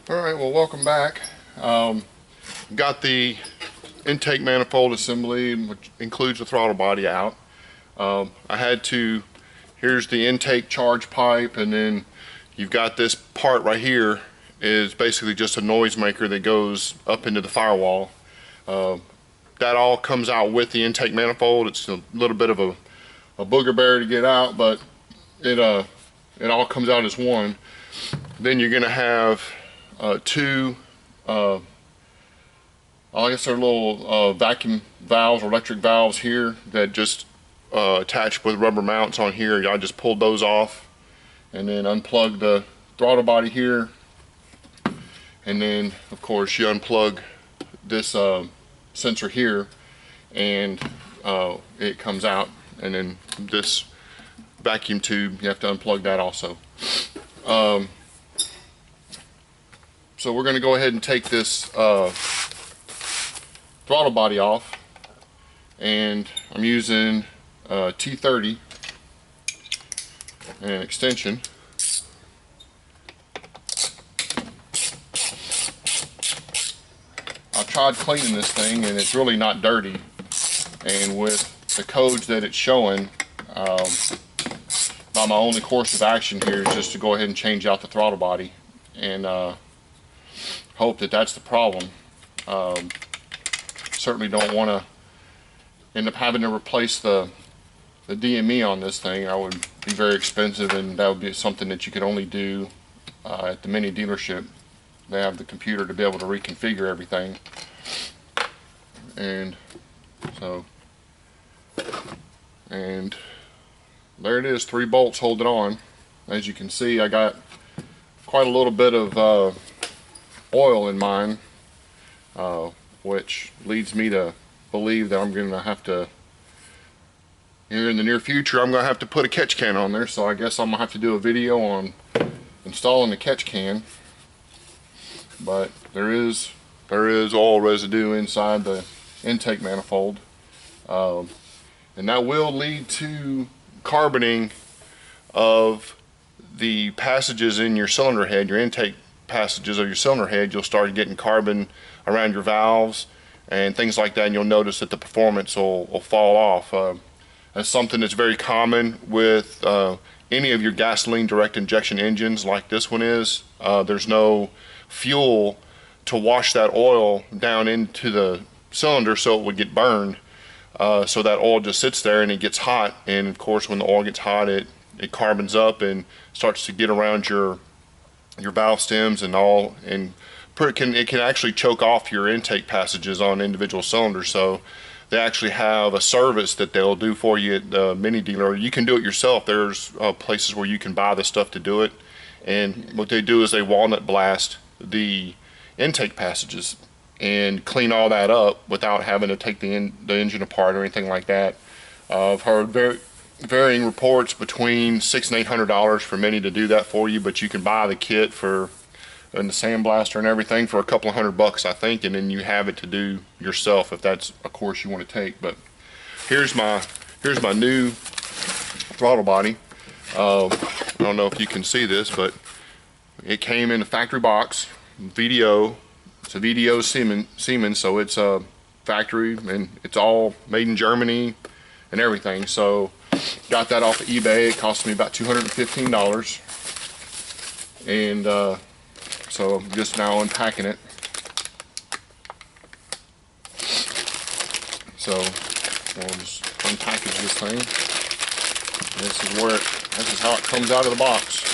Alright, well, welcome back. Got the intake manifold assembly, which includes the throttle body, out. I had to, here's the intake charge pipe, and then you've got this part right here is basically just a noisemaker that goes up into the firewall. That all comes out with the intake manifold. It's a little bit of a booger bear to get out, but it all comes out as one. Then you're gonna have two, I guess they're little vacuum valves or electric valves here that just attach with rubber mounts on here. I just pulled those off and then unplugged the throttle body here, and then of course you unplug this sensor here and it comes out, and then this vacuum tube, you have to unplug that also. So we're going to go ahead and take this throttle body off, and I'm using T30 and an extension. I tried cleaning this thing and it's really not dirty, and with the codes that it's showing, my only course of action here is just to go ahead and change out the throttle body and hope that that's the problem. Certainly don't want to end up having to replace the DME on this thing. That would be very expensive, and that would be something that you could only do at the Mini dealership. They have the computer to be able to reconfigure everything. And so, and there it is, 3 bolts hold it on. As you can see, I got quite a little bit of oil in mine, which leads me to believe that I'm going to have to, here in the near future, I'm going to have to put a catch can on there. So I guess I'm going to have to do a video on installing the catch can. But there is oil residue inside the intake manifold, and that will lead to carboning of the passages in your cylinder head, your intake passages of your cylinder head. You'll start getting carbon around your valves and things like that, and you'll notice that the performance will fall off. That's something that's very common with any of your gasoline direct injection engines like this one is. There's no fuel to wash that oil down into the cylinder so it would get burned. So that oil just sits there and it gets hot, and of course when the oil gets hot it carbons up and starts to get around your valve stems and all, and it can actually choke off your intake passages on individual cylinders. So they actually have a service that they'll do for you at the Mini dealer. You can do it yourself. There's places where you can buy the stuff to do it, and what they do is they walnut blast the intake passages and clean all that up without having to take the engine apart or anything like that. I've heard varying reports between $600 and $800 for Mini to do that for you, but you can buy the kit and the sandblaster and everything for a couple of $100, I think, and then you have it to do yourself if that's a course you want to take. But here's my new throttle body. I don't know if you can see this, but it came in a factory box, VDO. It's a VDO Siemens, so it's a factory and it's all made in Germany and everything. So got that off of eBay. It cost me about $215, and so I'm just now unpacking it. So we'll just unpackage this thing. This is how it comes out of the box.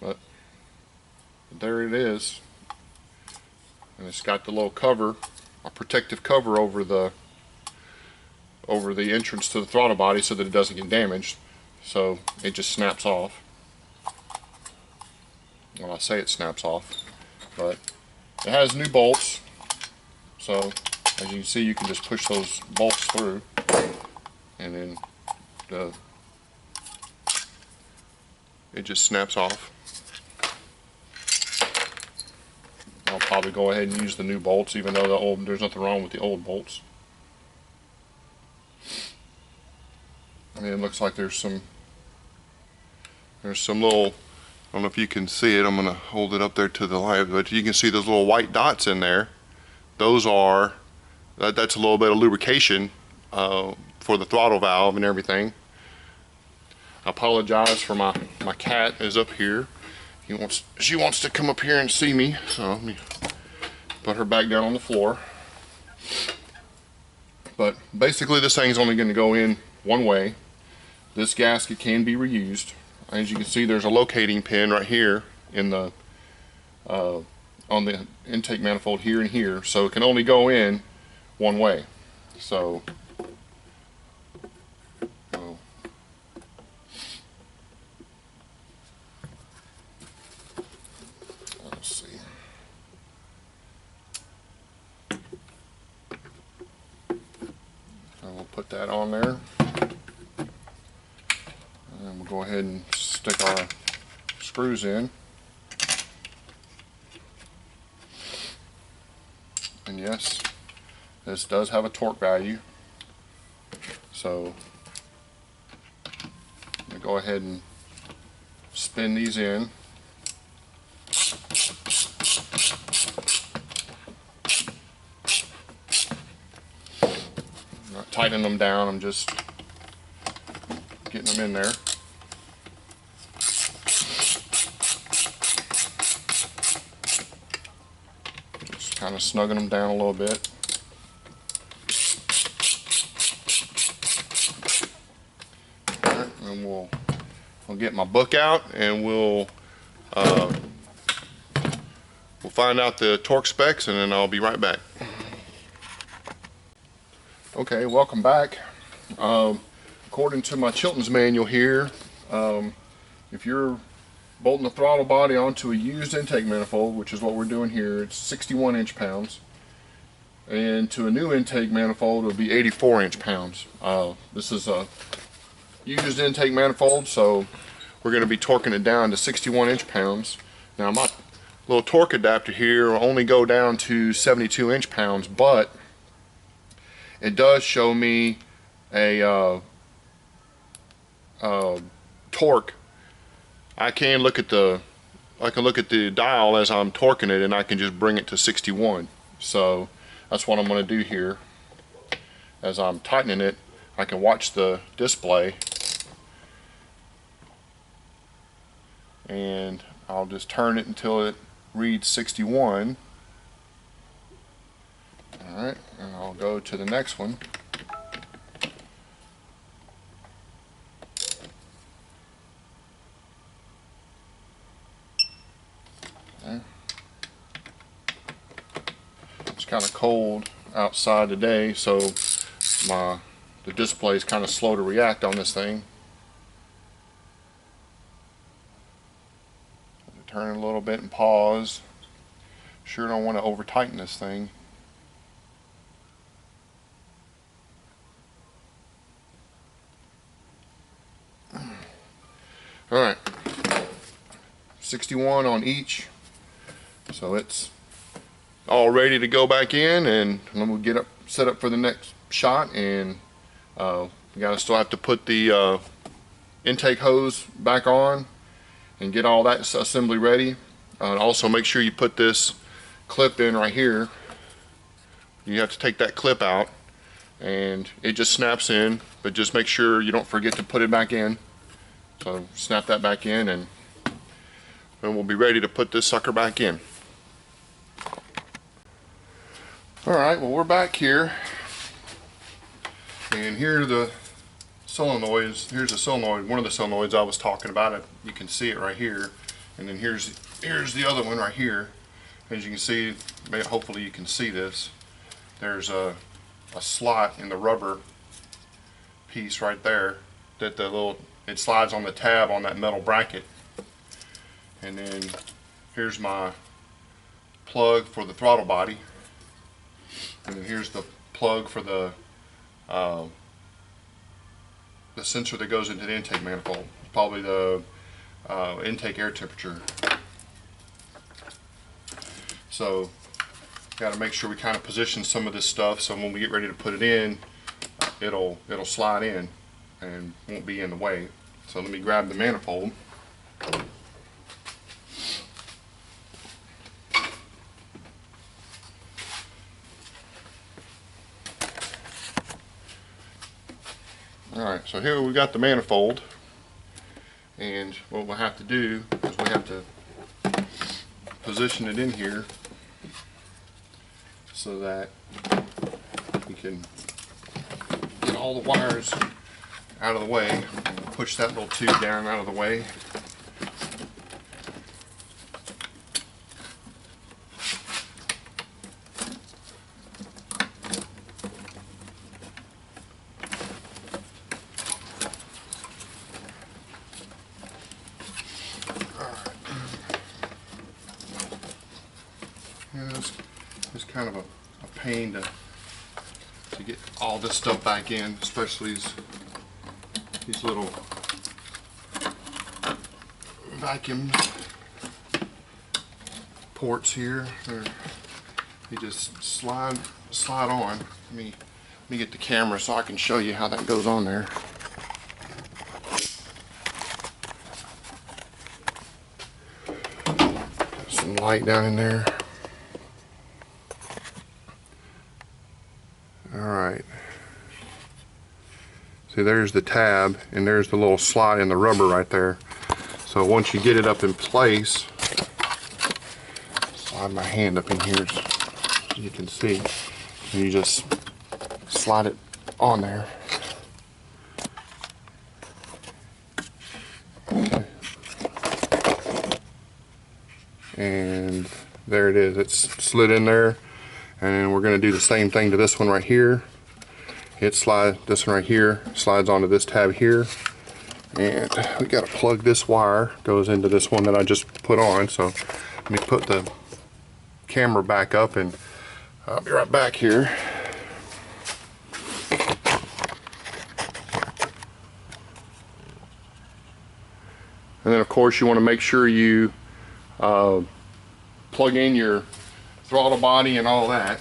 But there it is, and it's got the little cover, a protective cover over the entrance to the throttle body so that it doesn't get damaged. So it just snaps off. Well, I say it snaps off, but it has new bolts, so as you can see, you can just push those bolts through, and then it just snaps off I'll probably go ahead and use the new bolts, even though the old, there's nothing wrong with the old bolts. I mean, it looks like there's some little, I don't know if you can see it, I'm going to hold it up there to the light, but you can see those little white dots in there. Those are, that's a little bit of lubrication for the throttle valve and everything. I apologize for my cat is up here. She wants to come up here and see me, so let me put her back down on the floor. But basically this thing's only going to go in one way. This gasket can be reused. As you can see, there's a locating pin right here in the on the intake manifold here and here, so it can only go in one way. So let's see. And we'll put that on there. And we'll go ahead and stick our screws in. And yes, this does have a torque value. So I'm going to go ahead and spin these in. I'm not tightening them down, I'm just getting them in there. Kind of snugging them down a little bit. Alright, and we'll get my book out and we'll find out the torque specs, and then I'll be right back. Okay, welcome back. According to my Chilton's manual here, if you're bolting the throttle body onto a used intake manifold, which is what we're doing here, it's 61 inch-pounds, and to a new intake manifold it would be 84 inch-pounds. This is a used intake manifold, so we're going to be torquing it down to 61 inch-pounds. Now my little torque adapter here will only go down to 72 inch-pounds, but it does show me a torque. I can look at the dial as I'm torquing it, and I can just bring it to 61. So that's what I'm going to do here. As I'm tightening it, I can watch the display, and I'll just turn it until it reads 61. Alright, and I'll go to the next one. It's kind of cold outside today, so the display is kind of slow to react on this thing. Turn it a little bit and pause. Sure don't want to over tighten this thing. Alright, 61 on each, so it's all ready to go back in, and then we'll get up, set up for the next shot. And we gotta still have to put the intake hose back on and get all that assembly ready. Also make sure you put this clip in right here. You have to take that clip out, and it just snaps in, but just make sure you don't forget to put it back in. So snap that back in, and then we'll be ready to put this sucker back in. Alright, well, we're back here, and here are the solenoids. Here's the solenoid, one of the solenoids I was talking about. You can see it right here, and then here's the other one right here. As you can see, hopefully you can see this, there's a slot in the rubber piece right there that it slides on the tab on that metal bracket. And then here's my plug for the throttle body. And then here's the plug for the sensor that goes into the intake manifold, probably the intake air temperature. So got to make sure we kind of position some of this stuff so when we get ready to put it in, it'll slide in and won't be in the way. So let me grab the manifold. Alright, so here we got the manifold, and what we'll have to do is we have to position it in here so that we can get all the wires out of the way. And we'll push that little tube down out of the way. It's kind of a pain to get all this stuff back in, especially these little vacuum ports here. You just slide on. Let me get the camera so I can show you how that goes on there. Some light down in there. Alright, see, there's the tab and there's the little slot in the rubber right there. So once you get it up in place, slide my hand up in here so you can see, and you just slide it on there. Okay. And there it is, it's slid in there. And then we're going to do the same thing to this one right here. This one right here slides onto this tab here, and we got to plug this wire, goes into this one that I just put on. So let me put the camera back up and I'll be right back here. And then of course you want to make sure you plug in your throttle body and all that.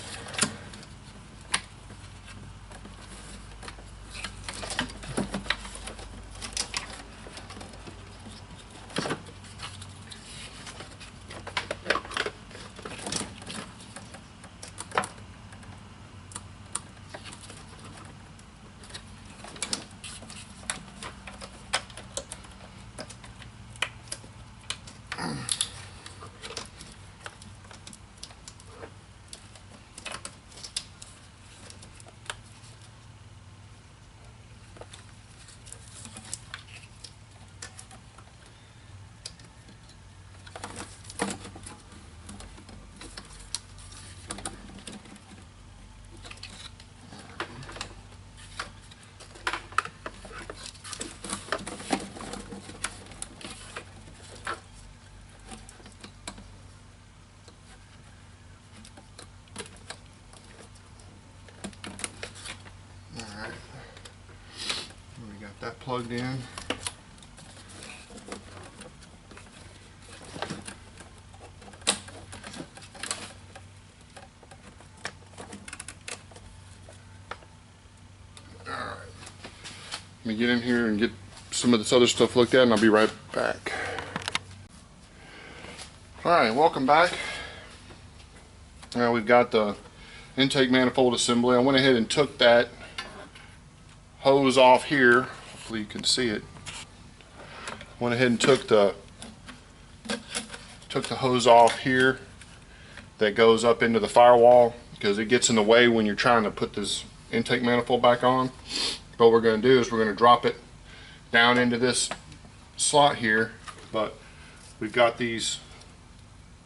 That plugged in. Alright. Let me get in here and get some of this other stuff looked at, and I'll be right back. Alright, welcome back. Now we've got the intake manifold assembly. I went ahead and took that hose off here. Hopefully you can see it. Went ahead and took the hose off here that goes up into the firewall, because it gets in the way when you're trying to put this intake manifold back on. What we're going to do is we're going to drop it down into this slot here, but we've got these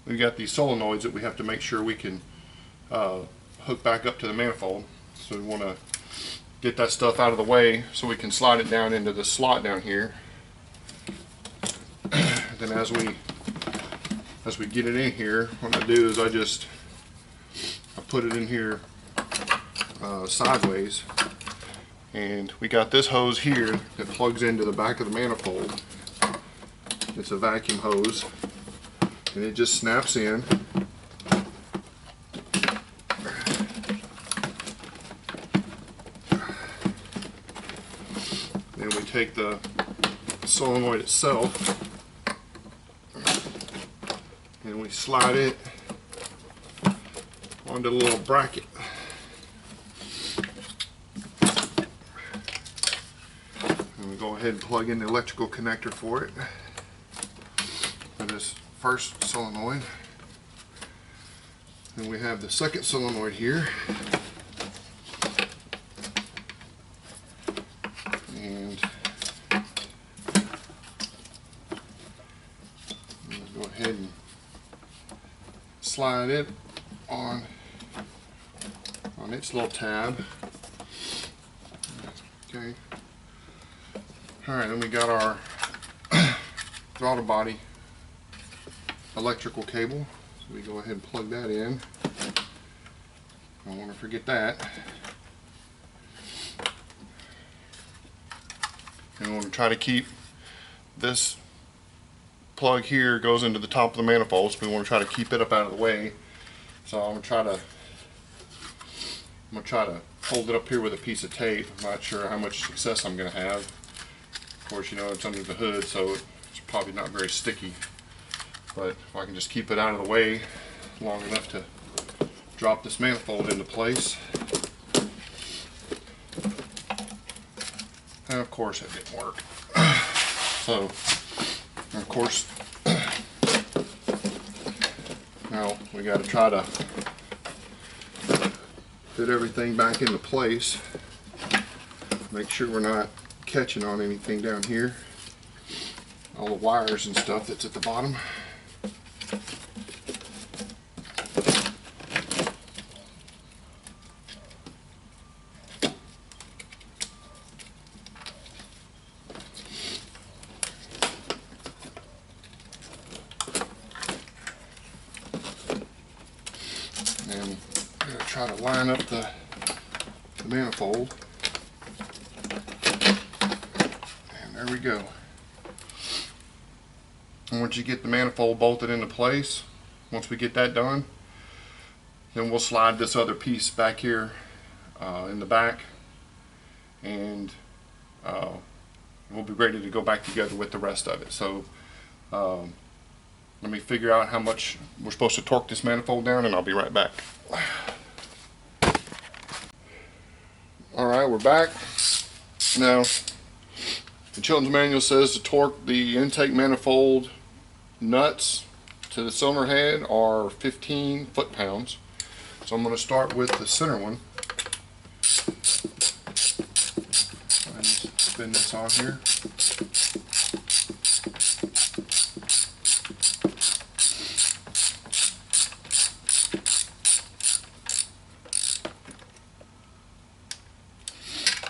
solenoids that we have to make sure we can hook back up to the manifold. So we want to get that stuff out of the way so we can slide it down into the slot down here. Then as we get it in here, what I do is I put it in here sideways, and we got this hose here that plugs into the back of the manifold. It's a vacuum hose, and it just snaps in, take the solenoid itself and we slide it onto the little bracket. And we go ahead and plug in the electrical connector for it, for this first solenoid. And we have the second solenoid here. And we'll go ahead and slide it on its little tab. Okay. Alright, then we got our throttle body electrical cable. So we go ahead and plug that in. I don't want to forget that. And we want to try to keep this plug here goes into the top of the manifold, so we want to try to keep it up out of the way. So I'm gonna try to hold it up here with a piece of tape. I'm not sure how much success I'm gonna have. Of course, you know, it's under the hood, so it's probably not very sticky. But if I can just keep it out of the way long enough to drop this manifold into place. And of course it didn't work. So, of course, now we got to try to fit everything back into place. Make sure we're not catching on anything down here. All the wires and stuff that's at the bottom. And I'm going to try to line up the manifold. And there we go. And once you get the manifold bolted into place, once we get that done, then we'll slide this other piece back here in the back, and we'll be ready to go back together with the rest of it. So let me figure out how much we're supposed to torque this manifold down, and I'll be right back. Alright, we're back. Now, the Children's Manual says to torque the intake manifold nuts to the cylinder head are 15 foot-pounds. So I'm going to start with the center one. And spin this on here.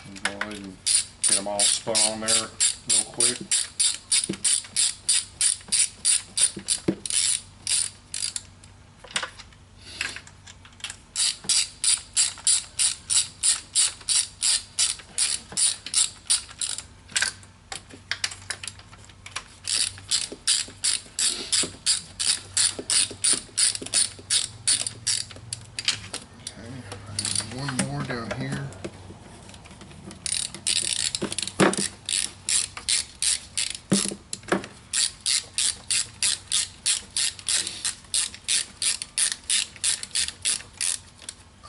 And go ahead and get them all spun on there real quick. One more down here.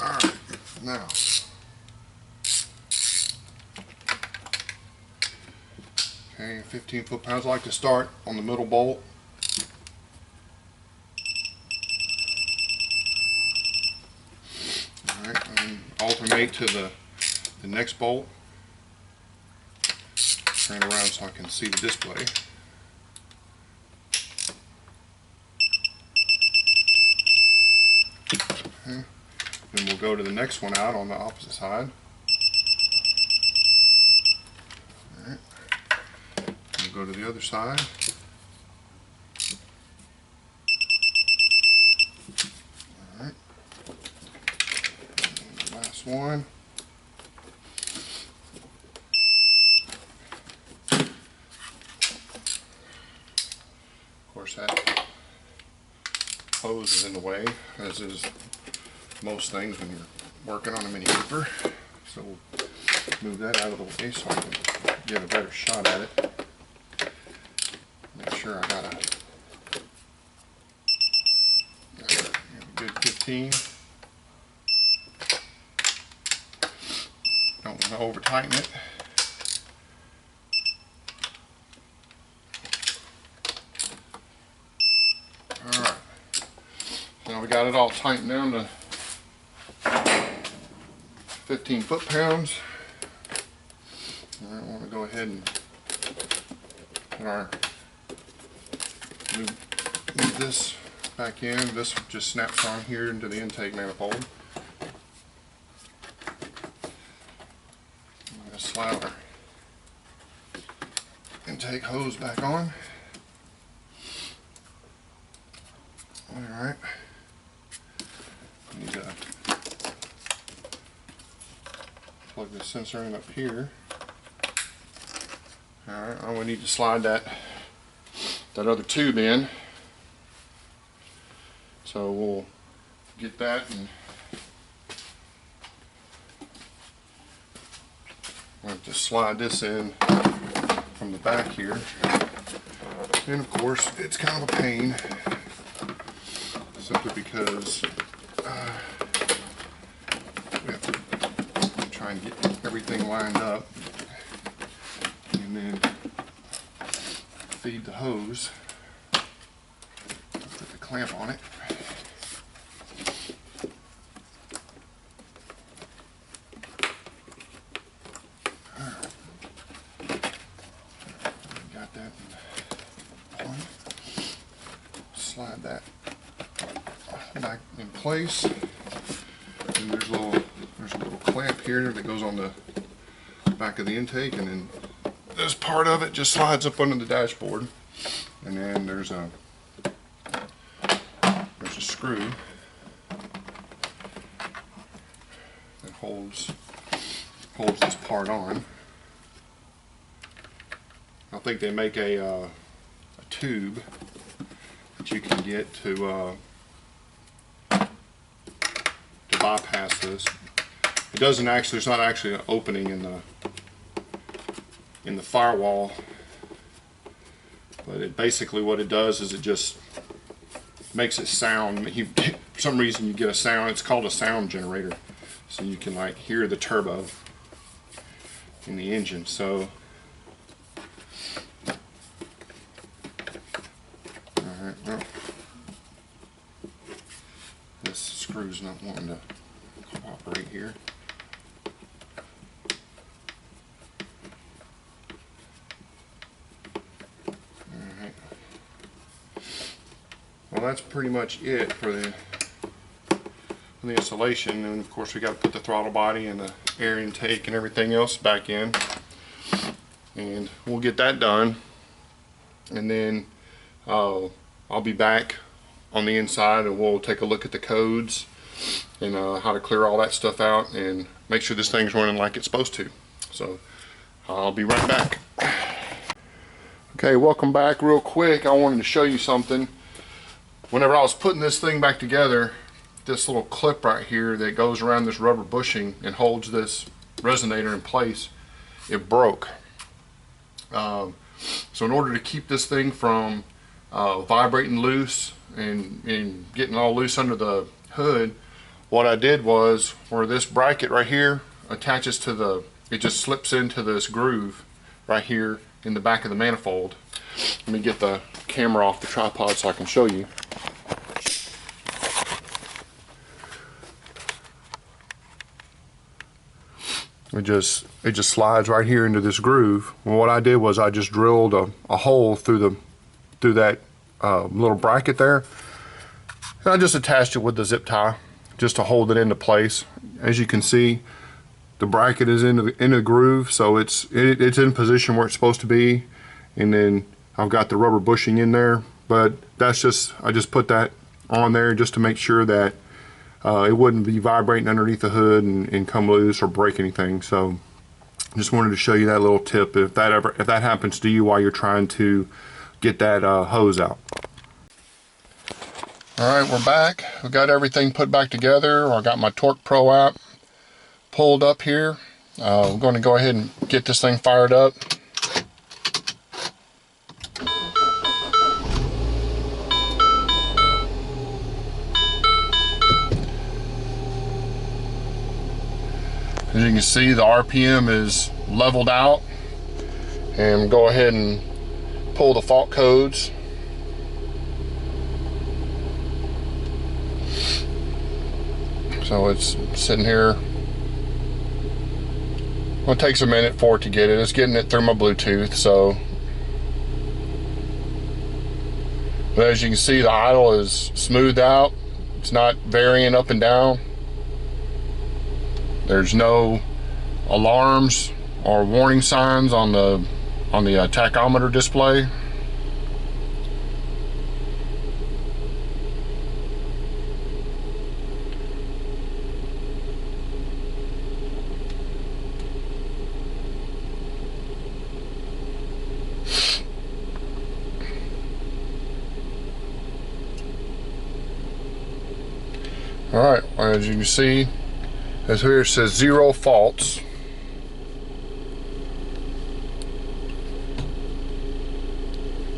Alright, now okay, 15 foot-pounds. I like to start on the middle bolt. And alternate to the next bolt. Turn around so I can see the display. Okay. Then we'll go to the next one out on the opposite side. Alright. We'll go to the other side. Alright. Last one. Of course, that hose is in the way, as is most things when you're working on a Mini Cooper. So we'll move that out of the way so I can get a better shot at it. Make sure I got a good 15. Don't want to over tighten it. Alright, now we got it all tightened down to 15 foot-pounds. I want to go ahead and put our move this back in. This just snaps on here into the intake manifold. I'm going to slide our intake hose back on. Alright. Need to plug the sensor in up here. Alright, I will need to slide that other tube in. So we'll get that, and I'll have to slide this in from the back here. And of course it's kind of a pain, simply because we have to try and get everything lined up and then feed the hose. Put the clamp on it. Got that on. Slide that back in place. And there's a little clamp here that goes on the back of the intake, and then this part of it just slides up under the dashboard. And then there's a screw that holds this part on. I think they make a tube that you can get to bypass this. It doesn't actually. There's not actually an opening in the firewall, but basically what it does is it just makes it sound. For some reason you get a sound. It's called a sound generator, so you can like hear the turbo in the engine. So alright, well, this screw's not wanting to cooperate here. Well, that's pretty much it for the installation, and of course we got to put the throttle body and the air intake and everything else back in, and we'll get that done, and then I'll be back on the inside and we'll take a look at the codes and how to clear all that stuff out and make sure this thing's running like it's supposed to. So I'll be right back. Okay, welcome back. Real quick, I wanted to show you something. Whenever I was putting this thing back together, this little clip right here that goes around this rubber bushing and holds this resonator in place, it broke. So in order to keep this thing from vibrating loose and getting all loose under the hood, what I did was, where this bracket right here attaches to it just slips into this groove right here in the back of the manifold. Let me get the camera off the tripod so I can show you. It just slides right here into this groove. Well, what I did was I just drilled a hole through that little bracket there, and I just attached it with the zip tie just to hold it into place. As you can see, the bracket is in the groove, so it's in position where it's supposed to be, and then I've got the rubber bushing in there. But that's just, I just put that on there just to make sure that it wouldn't be vibrating underneath the hood and come loose or break anything. So just wanted to show you that little tip if that happens to you while you're trying to get that hose out. Alright, we're back. We got everything put back together. I got my Torque Pro app pulled up here. We're going to go ahead and get this thing fired up As you can see, the RPM is leveled out, and go ahead and pull the fault codes. So it's sitting here. Well, it takes a minute for it to get it. It's getting it through my Bluetooth. So, but as you can see, the idle is smoothed out. It's not varying up and down. There's no alarms or warning signs on the tachometer display. Alright, as you can see, as here it says 0 faults.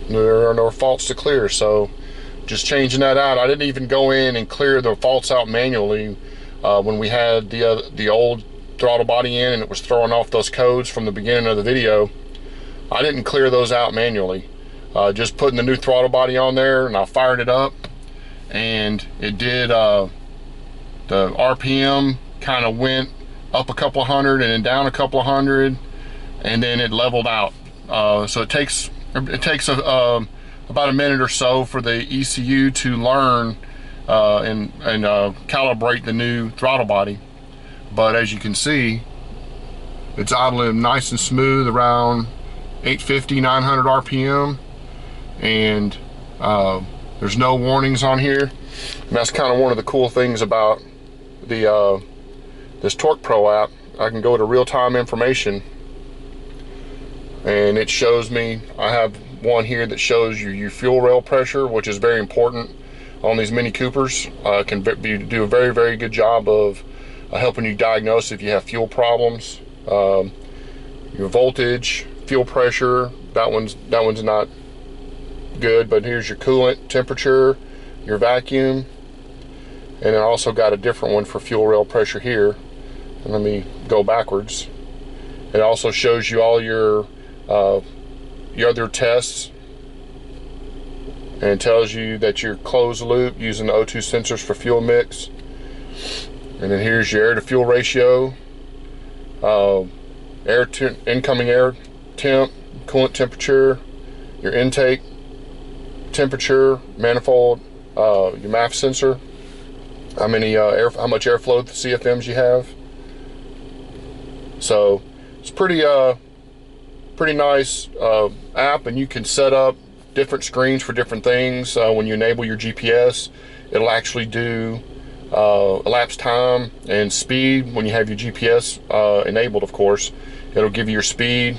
There are no faults to clear, so just changing that out. I didn't even go in and clear the faults out manually when we had the old throttle body in and it was throwing off those codes from the beginning of the video. I didn't clear those out manually. Just putting the new throttle body on there, and I fired it up, and it did. The RPM kind of went up a couple hundred and then down a couple hundred, and then it leveled out. So it takes about a minute or so for the ECU to learn and calibrate the new throttle body. But as you can see, it's idling nice and smooth around 850, 900 RPM, and there's no warnings on here. And that's kind of one of the cool things about this Torque Pro app. I can go to real-time information, and it shows me, I have one here that shows you your fuel rail pressure, which is very important on these Mini Coopers. Can do a very, very good job of helping you diagnose if you have fuel problems. Your voltage, fuel pressure, that one's not good, but here's your coolant temperature, your vacuum, and it also got a different one for fuel rail pressure here. And let me go backwards. It also shows you all your other tests, and tells you that you're closed loop using the O2 sensors for fuel mix. And then here's your air to fuel ratio, incoming air temp, coolant temperature, your intake temperature, manifold, your MAF sensor, how much airflow CFMs you have. So it's pretty nice app, and you can set up different screens for different things. When you enable your GPS, it'll actually do elapsed time and speed. When you have your GPS enabled, of course, it'll give you your speed.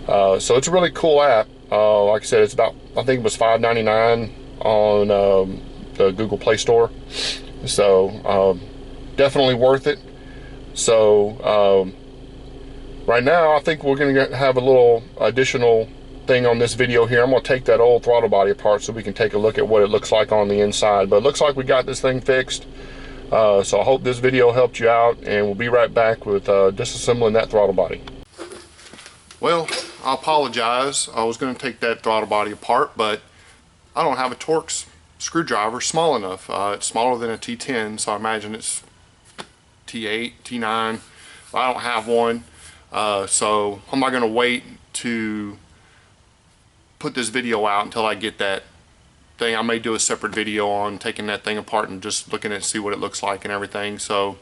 So it's a really cool app. Like I said, it's about, I think it was $5.99 on the Google Play Store. So definitely worth it. So right now I think we're going to have a little additional thing on this video here. I'm going to take that old throttle body apart so we can take a look at what it looks like on the inside. But it looks like we got this thing fixed. So I hope this video helped you out, and we'll be right back with disassembling that throttle body. Well, I apologize. I was going to take that throttle body apart, but I don't have a Torx screwdriver small enough. It's smaller than a T10, so I imagine it's T8, T9. I don't have one, so I'm not going to wait to put this video out until I get that thing. I may do a separate video on taking that thing apart and just looking at see what it looks like and everything. So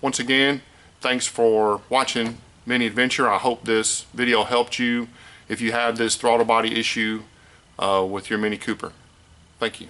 once again, thanks for watching Mini Adventure. I hope this video helped you if you have this throttle body issue with your Mini Cooper. Thank you.